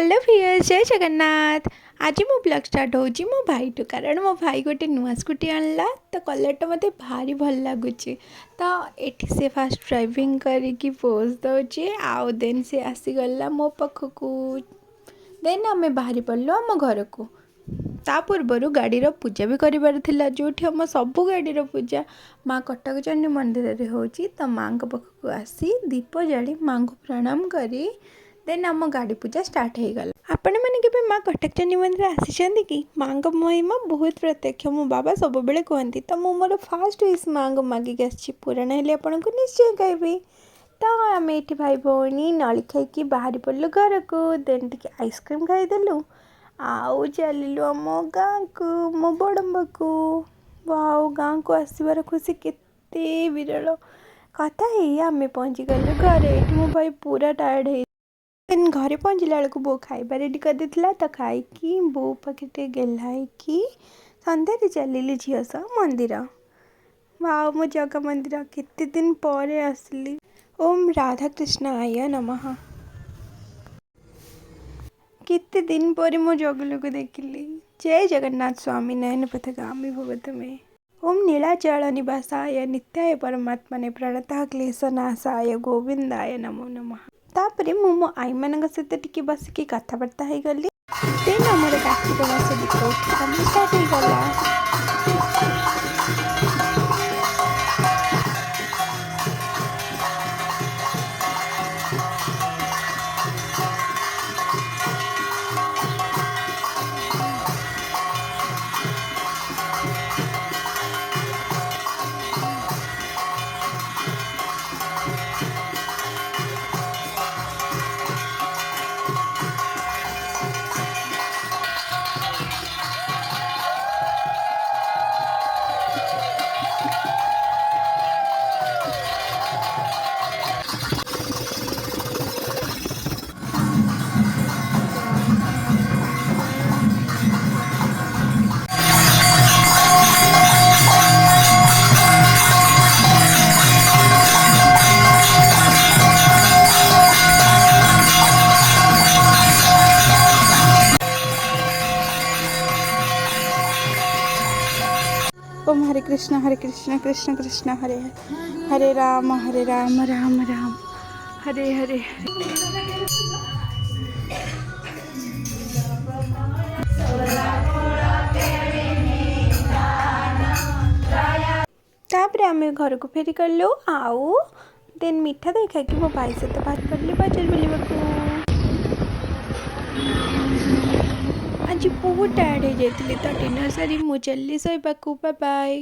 Hello भियर्स जय जगन्नाथ। आज मो ब्लॉग स्टार्ट होची मो भाई टू कारण मो भाई गोटे नुआ स्कूटी आनला तो कलरटा मते भारी भल लगुच। तो एठी से फास्ट ड्राइविंग करिकी पोज दउची आउ देन से आसीगला मो पाखकू देन आमे बाहरी पड़लु आम घर को। ता पूर्वर गाड़ीर पूजा भी करार जो आम सबू गाड़ीर पूजा माँ कटक चंडी मंदिर में होची। तो माँ पाखक आसी दीप जाली माँ को प्रणाम करी देन आम गाड़ी पूजा स्टार्ट हो गला। आपण मैंने के माँ कटक चंडी मंदिर आसी कि माँ को महिमा बहुत प्रत्यक्ष मो बाबा सब बेले कहती। तो मु मोर फास्ट विश माँ को मागिक आसी पूरण हेल्ले आपन को निश्चय कहबी। तो आम ये भाई भौणी नली खाई बाहरी पड़लु घर को देन टे आइसक्रीम खाईदेलु आउ चलू आम गाँ को मो बड़म्बा को। वाओ गाँ को आसबार खुशी केते विरल कथा है। आम पहुँची गलु घरे मो भाई पूरा टायर्ड है। घरे पहुँचला बेलू बो खाइबा रेडी कर देथिला तो खाई बो पाखे गेल्हाई संध्या चलिली झील सह मंदिर। वाओ मो जगह मंदिर केते दिन पर आसली। ओम राधा कृष्ण आय नमः। केते दिन पर मो जगलू को देखिली। जय जगन्नाथ स्वामी नयन पथगामी भवत में। ओम नीलाचल निवासाय नित्याय परमात्मने प्रणतः क्लेशनाशाय गोविंदाय नमो नमः। तापरे मो आई मान सहित टिके बसिकी कथबार्ता हो गली देन आमर कार्तिक मास दीप उत्सव स्टार्ट हो गला। ओम हरे कृष्ण कृष्ण कृष्ण हरे हरे हरे राम राम राम हरे हरे। तापर आम घर को फेरी गलु आउ देन मीठा दही खाई मो भाई सहित बात पड़े बजार बुलवाक। आज बहुत टायर्ड हो जाती तो डिनर सारी मुझे चली शोवाक। Bye bye.